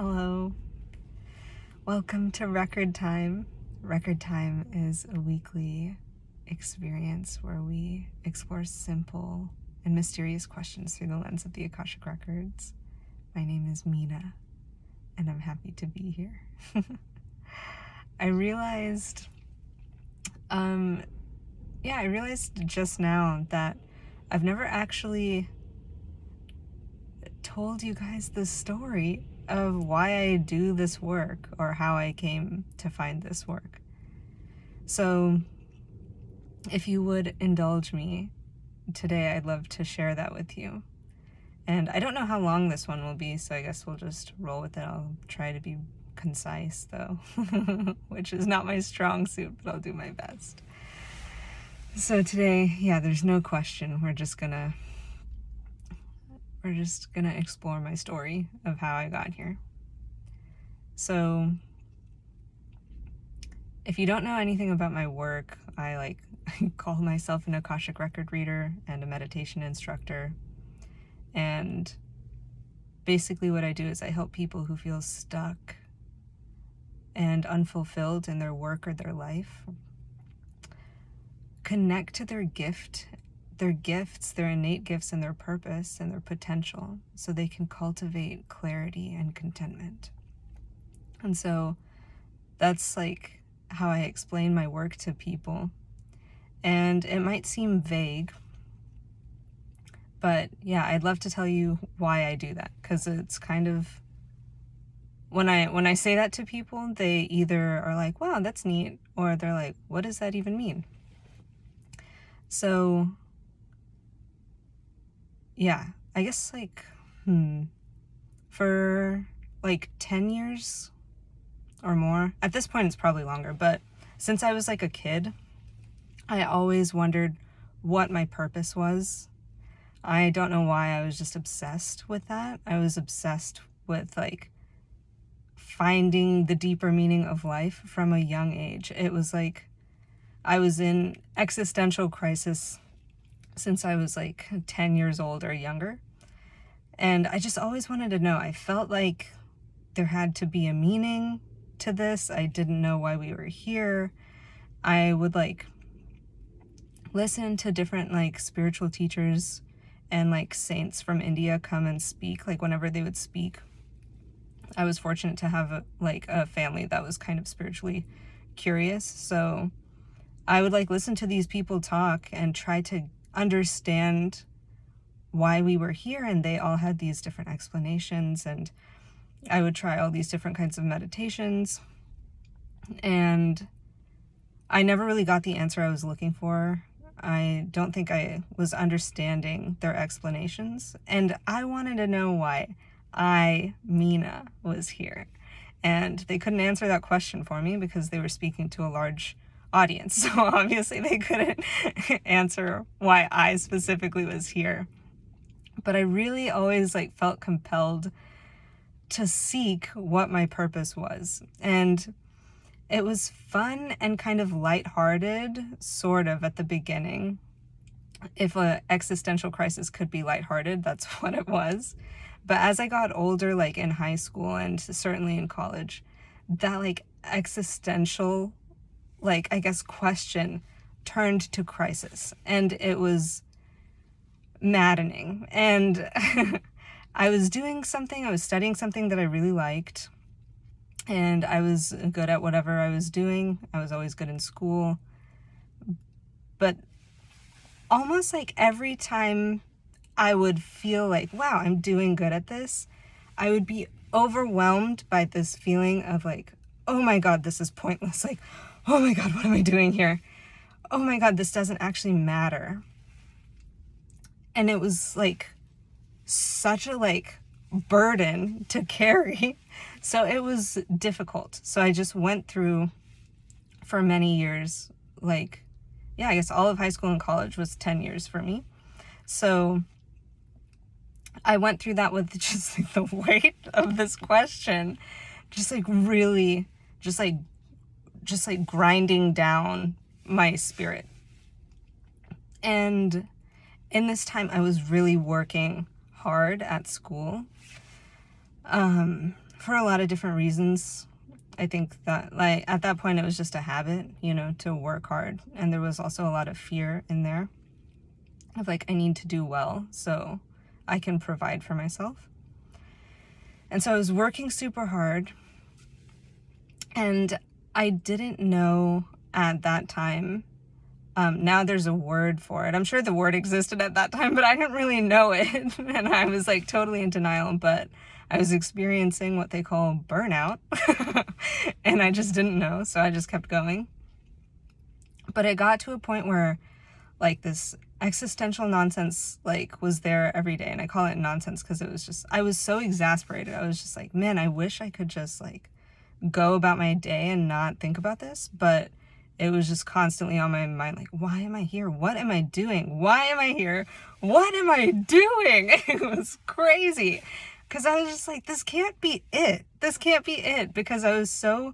Hello. Welcome to Record Time. Record Time is a weekly experience where we explore simple and mysterious questions through the lens of the Akashic Records. My name is Mina, and I'm happy to be here. I realized just now that I've never actually told you guys the story of why I do this work or how I came to find this work. So if you would indulge me today, I'd love to share that with you. And I don't know how long this one will be, so I guess we'll just roll with it. I'll try to be concise though, which is not my strong suit, but I'll do my best. So today, there's no question. We're just gonna explore my story of how I got here. So if you don't know anything about my work, I call myself an Akashic record reader and a meditation instructor. And basically what I do is I help people who feel stuck and unfulfilled in their work or their life connect to their gifts, their innate gifts and their purpose and their potential so they can cultivate clarity and contentment. And so that's how I explain my work to people. And it might seem vague, but I'd love to tell you why I do that, because it's kind of, when I say that to people, they either are like, wow, that's neat, or they're like, what does that even mean? So I guess for 10 years or more, at this point it's probably longer, but since I was a kid, I always wondered what my purpose was. I don't know why, I was just obsessed with that. I was obsessed with finding the deeper meaning of life from a young age. It was I was in existential crisis since I was 10 years old or younger. And I just always wanted to know. I felt like there had to be a meaning to this. I didn't know why we were here. I would listen to different spiritual teachers and saints from India come and speak. Whenever they would speak, I was fortunate to have a family that was kind of spiritually curious. So I would listen to these people talk and try to understand why we were here, and they all had these different explanations, and I would try all these different kinds of meditations, and I never really got the answer I was looking for. I don't think I was understanding their explanations, and I wanted to know why Mina, was here. And they couldn't answer that question for me because they were speaking to a large audience. So obviously they couldn't answer why I specifically was here. But I really always felt compelled to seek what my purpose was. And it was fun and kind of lighthearted, sort of, at the beginning. If an existential crisis could be lighthearted, that's what it was. But as I got older, in high school and certainly in college, that existential I guess question turned to crisis, and it was maddening. And I was studying something that I really liked, and I was good at whatever I was doing. I was always good in school, but almost every time I would feel wow, I'm doing good at this, I would be overwhelmed by this feeling of oh my God, this is pointless. Oh my God, what am I doing here? Oh my God, this doesn't actually matter. And it was such a burden to carry. So it was difficult. So I just went through for many years, I guess all of high school and college was 10 years for me. So I went through that with just the weight of this question, just really, just grinding down my spirit. And in this time, I was really working hard at school. for a lot of different reasons. I think that, like, at that point it was just a habit, you know, to work hard. And there was also a lot of fear in there of like, I need to do well so I can provide for myself. And so I was working super hard, and I didn't know at that time, now there's a word for it. I'm sure the word existed at that time, but I didn't really know it. And I was like totally in denial, but I was experiencing what they call burnout. And I just didn't know, so I just kept going. But it got to a point where like this existential nonsense like was there every day. And I call it nonsense because it was just, I was so exasperated. I was just like, man, I wish I could just like go about my day and not think about this. But it was just constantly on my mind, like, why am I here? What am I doing? Why am I here? What am I doing? It was crazy. Because I was just like, this can't be it. This can't be it. Because I was so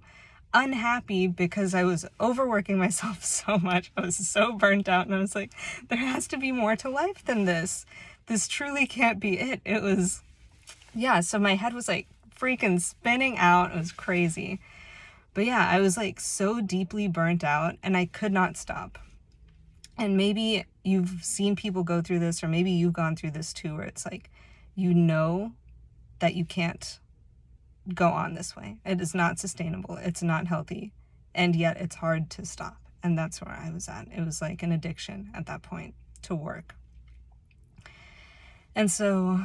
unhappy because I was overworking myself so much. I was so burnt out. And I was like, there has to be more to life than this. This truly can't be it. It was, yeah. So my head was like freaking spinning out. It was crazy. But yeah, I was like so deeply burnt out and I could not stop. And maybe you've seen people go through this, or maybe you've gone through this too, where it's like, you know that you can't go on this way. It is not sustainable. It's not healthy. And yet it's hard to stop. And that's where I was at. It was like an addiction at that point to work. And so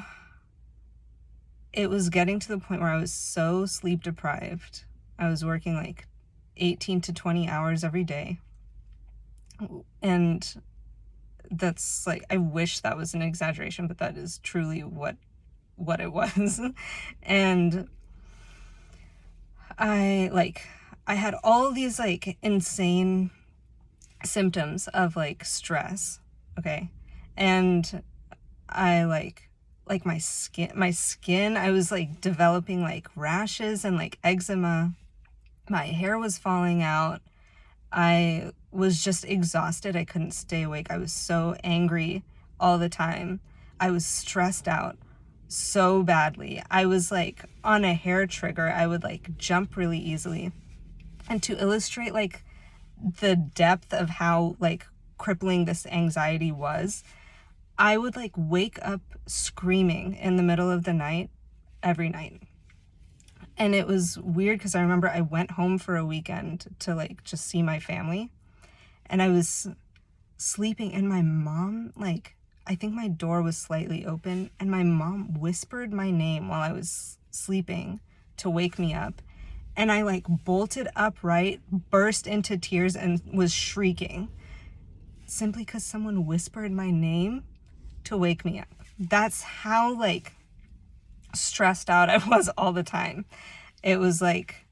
it was getting to the point where I was so sleep deprived. I was working like 18 to 20 hours every day. And that's like, I wish that was an exaggeration, but that is truly what it was. And I had all these like insane symptoms of like stress. Okay. And I like my skin, I was like developing like rashes and like eczema. My hair was falling out. I was just exhausted. I couldn't stay awake. I was so angry all the time. I was stressed out so badly. I was like on a hair trigger. I would like jump really easily. And to illustrate like the depth of how like crippling this anxiety was, I would like wake up screaming in the middle of the night every night. And it was weird because I remember I went home for a weekend to like just see my family, and I was sleeping, and my mom, like, I think my door was slightly open, and my mom whispered my name while I was sleeping to wake me up. And I like bolted upright, burst into tears, and was shrieking simply because someone whispered my name to wake me up. That's how like stressed out I was all the time. It was like,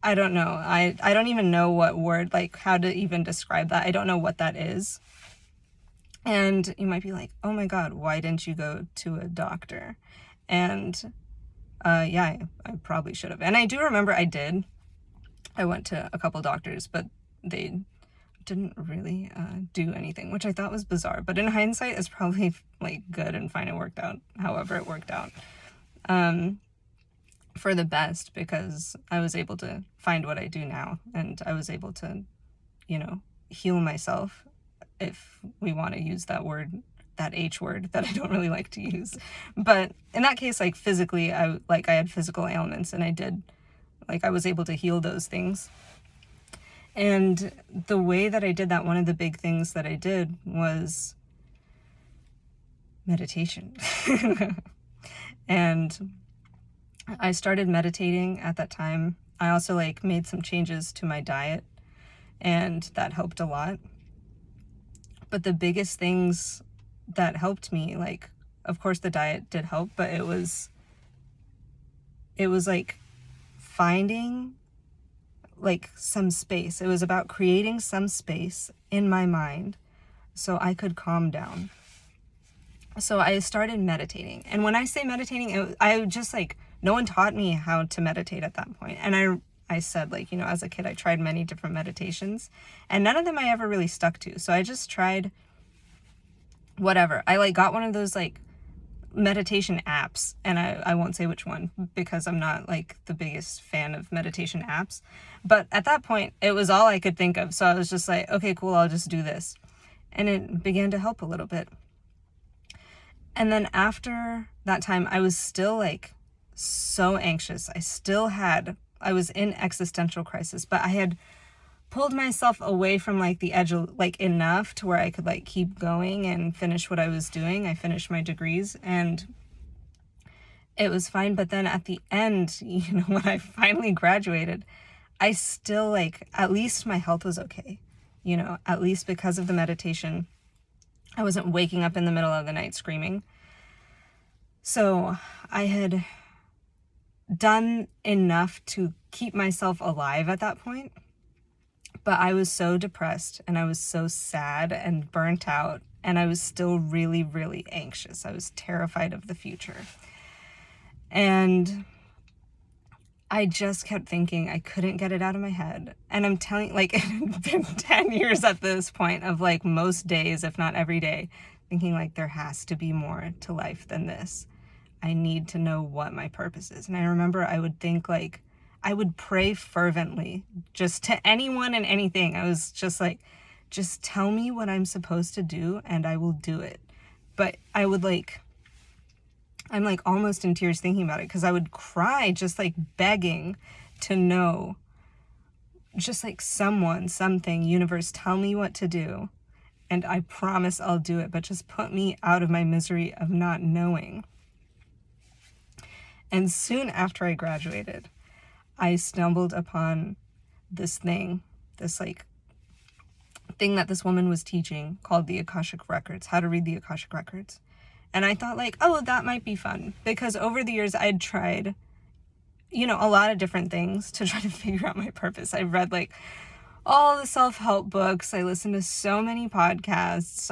I don't know. I don't even know what word, like how to even describe that. I don't know what that is. And you might be like, oh my God, why didn't you go to a doctor? And yeah, I probably should have. And I do remember I did. I went to a couple doctors, but they didn't really do anything, which I thought was bizarre. But in hindsight, it's probably like good and fine. It worked out however it worked out for the best, because I was able to find what I do now, and I was able to, you know, heal myself, if we want to use that word, that H word that I don't really like to use. But in that case, like physically, I had physical ailments, and I was able to heal those things. And the way that I did that, one of the big things that I did was meditation. And I started meditating at that time. I also like made some changes to my diet, and that helped a lot. But the biggest things that helped me, like, of course the diet did help, but it was like finding like some space. It was about creating some space in my mind so I could calm down. So I started meditating. And when I say meditating, I just like, no one taught me how to meditate at that point. And I said, like, you know, as a kid, I tried many different meditations, and none of them I ever really stuck to. So I just tried whatever. I like got one of those like meditation apps, and I won't say which one because I'm not like the biggest fan of meditation apps, but at that point it was all I could think of, so I was just like, okay, cool, I'll just do this, and it began to help a little bit. And then after that time, I was still like so anxious. I was in existential crisis, but I had pulled myself away from like the edge, like enough to where I could like keep going and finish what I was doing. I finished my degrees and it was fine. But then at the end, when I finally graduated, I still like, at least my health was okay. At least because of the meditation, I wasn't waking up in the middle of the night screaming. So I had done enough to keep myself alive at that point. But I was so depressed and I was so sad and burnt out, and I was still really, really anxious. I was terrified of the future. And I just kept thinking I couldn't get it out of my head. And I'm telling, like, it had been 10 years at this point of like most days, if not every day, thinking like there has to be more to life than this. I need to know what my purpose is. And I remember I would think like, I would pray fervently just to anyone and anything. I was just like, just tell me what I'm supposed to do and I will do it. But I would like, I'm like almost in tears thinking about it because I would cry just like begging to know, just like someone, something, universe, tell me what to do. And I promise I'll do it, but just put me out of my misery of not knowing. And soon after I graduated, I stumbled upon this thing that this woman was teaching called the Akashic Records, how to read the Akashic Records. And I thought like, oh, that might be fun, because over the years I'd tried, a lot of different things to try to figure out my purpose. I read like all the self-help books. I listened to so many podcasts.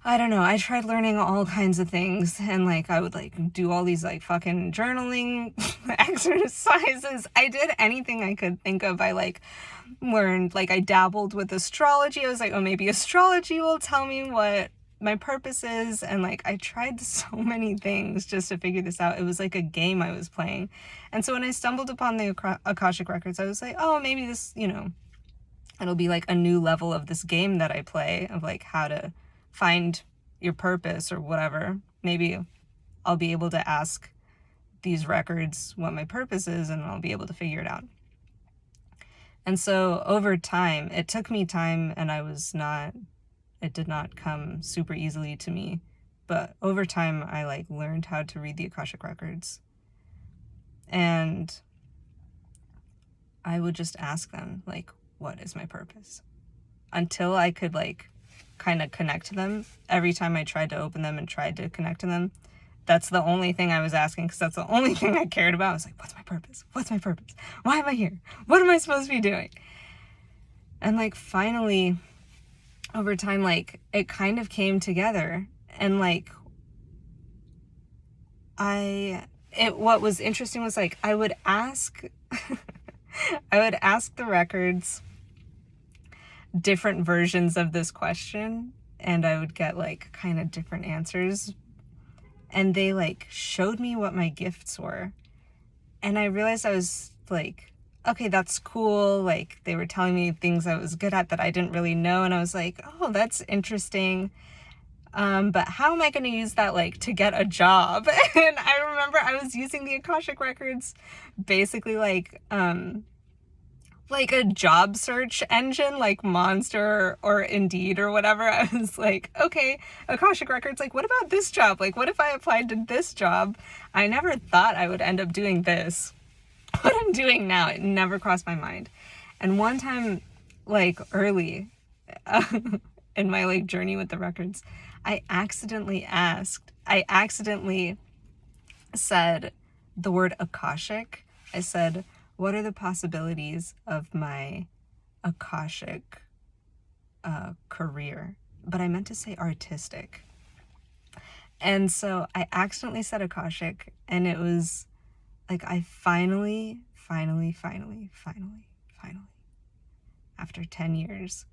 I don't know, I tried learning all kinds of things, and like I would like do all these like fucking journaling exercises. I did anything I could think of. I like learned, like I dabbled with astrology. I was like, oh, maybe astrology will tell me what my purpose is. And like I tried so many things just to figure this out. It was like a game I was playing. And so when I stumbled upon the Akashic Records, I was like, oh, maybe this, it'll be like a new level of this game that I play of like how to find your purpose or whatever. Maybe I'll be able to ask these records what my purpose is and I'll be able to figure it out. And so over time, it took me time, and it did not come super easily to me, but over time I like learned how to read the Akashic Records, and I would just ask them like, what is my purpose? Until I could like kind of connect to them. Every time I tried to open them and tried to connect to them, that's the only thing I was asking, because that's the only thing I cared about. I was like, what's my purpose? What's my purpose? Why am I here? What am I supposed to be doing? And like finally, over time, like it kind of came together. And like what was interesting was like I would ask the records different versions of this question, and I would get like kind of different answers, and they like showed me what my gifts were. And I realized I was like, okay, that's cool. Like they were telling me things I was good at that I didn't really know, and I was like, oh, that's interesting. But how am I going to use that like to get a job? And I remember I was using the Akashic Records basically like a job search engine, like Monster or Indeed or whatever. I was like, okay, Akashic Records, like, what about this job? Like, what if I applied to this job? I never thought I would end up doing this. What I'm doing now, it never crossed my mind. And one time, like, early in my, like, journey with the records, I accidentally said the word Akashic. I said, what are the possibilities of my Akashic career? But I meant to say artistic. And so I accidentally said Akashic, and it was like I finally, after 10 years,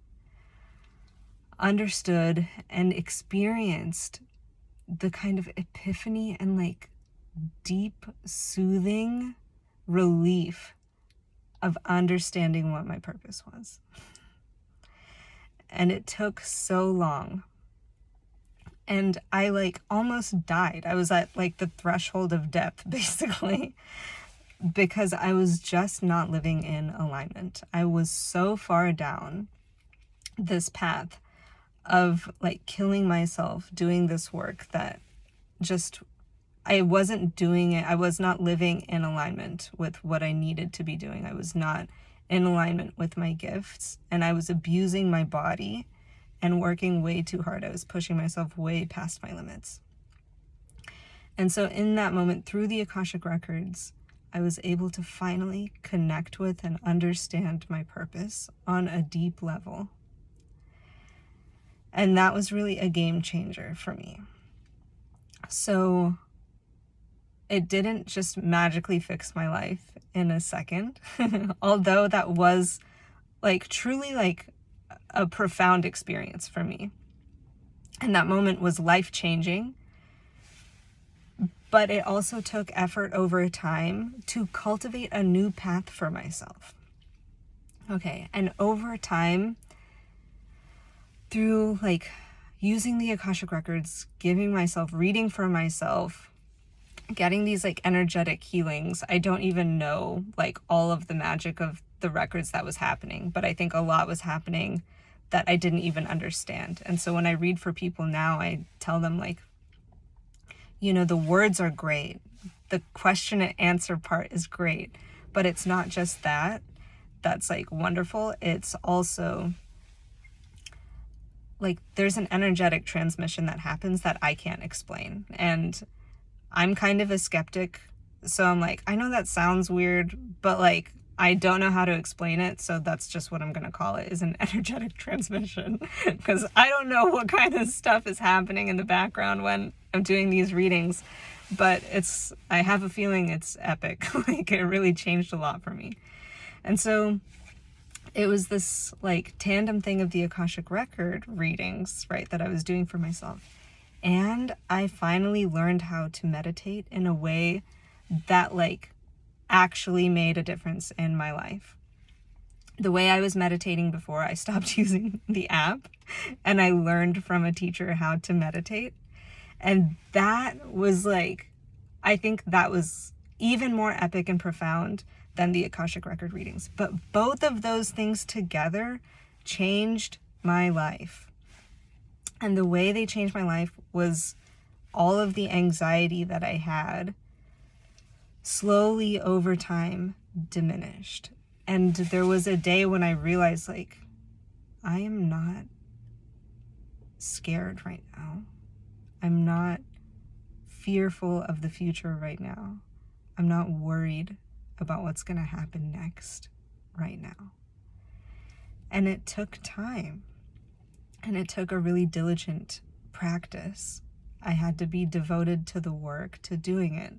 understood and experienced the kind of epiphany and like deep, soothing relief of understanding what my purpose was. And it took so long. And I like almost died. I was at like the threshold of death, basically, because I was just not living in alignment. I was so far down this path of like killing myself doing this work that just I wasn't doing it. I was not living in alignment with what I needed to be doing. I was not in alignment with my gifts, and I was abusing my body and working way too hard. I was pushing myself way past my limits. And so in that moment, through the Akashic Records, I was able to finally connect with and understand my purpose on a deep level. And that was really a game changer for me. So it didn't just magically fix my life in a second, although that was like truly like a profound experience for me. And that moment was life-changing, but it also took effort over time to cultivate a new path for myself. Okay, and over time, through like using the Akashic Records, giving myself, reading for myself, getting these like energetic healings, I don't even know like all of the magic of the records that was happening, but I think a lot was happening that I didn't even understand. And so when I read for people now, I tell them like, you know, the words are great. The question and answer part is great, but it's not just that. That's like wonderful. It's also like there's an energetic transmission that happens that I can't explain. And I'm kind of a skeptic. So I'm like, I know that sounds weird, but like, I don't know how to explain it. So that's just what I'm going to call it, is an energetic transmission. Because I don't know what kind of stuff is happening in the background when I'm doing these readings. But I have a feeling it's epic. Like it really changed a lot for me. And so it was this like tandem thing of the Akashic Record readings, right, that I was doing for myself. And I finally learned how to meditate in a way that like actually made a difference in my life. The way I was meditating before, I stopped using the app and I learned from a teacher how to meditate. And that was like, I think that was even more epic and profound than the Akashic Record readings. But both of those things together changed my life. And the way they changed my life was all of the anxiety that I had slowly over time diminished. And there was a day when I realized like, I am not scared right now. I'm not fearful of the future right now. I'm not worried about what's going to happen next right now. And it took time. And it took a really diligent practice. I had to be devoted to the work, to doing it.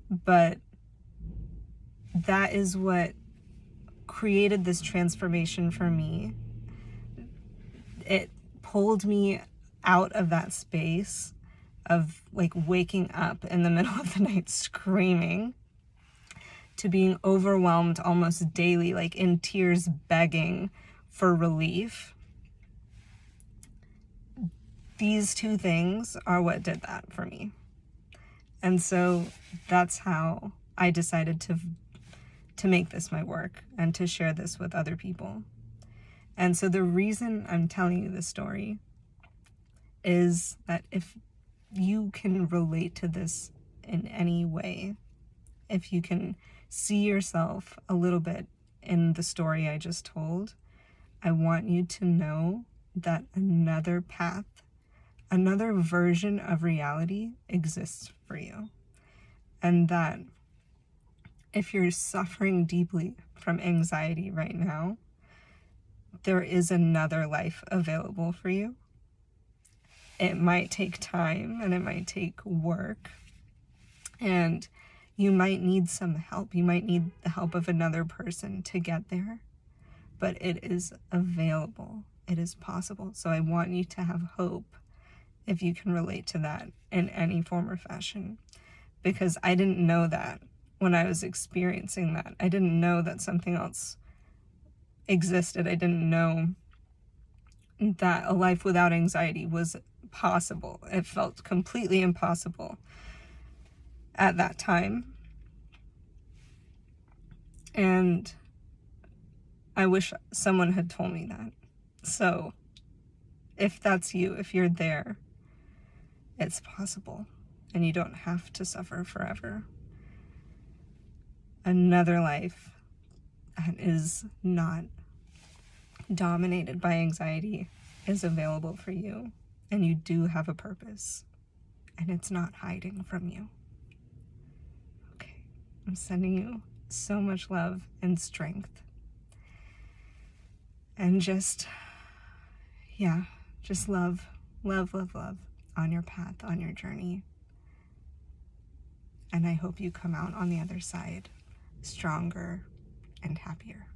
But that is what created this transformation for me. It pulled me out of that space of like waking up in the middle of the night screaming to being overwhelmed almost daily, like in tears begging for relief. These two things are what did that for me. And so that's how I decided to make this my work and to share this with other people. And so the reason I'm telling you this story is that if you can relate to this in any way, if you can see yourself a little bit in the story I just told, I want you to know that another path, another version of reality exists for you. And that if you're suffering deeply from anxiety right now, there is another life available for you. It might take time and it might take work, and you might need some help. You might need the help of another person to get there, but it is available. It is possible. So I want you to have hope if you can relate to that in any form or fashion. Because I didn't know that when I was experiencing that. I didn't know that something else existed. I didn't know that a life without anxiety was possible. It felt completely impossible at that time. And I wish someone had told me that. So if that's you, if you're there, it's possible. And you don't have to suffer forever. Another life that is not dominated by anxiety is available for you. And you do have a purpose. And it's not hiding from you. Okay. I'm sending you so much love and strength. And just love, love, love, love on your path, on your journey. And I hope you come out on the other side stronger and happier.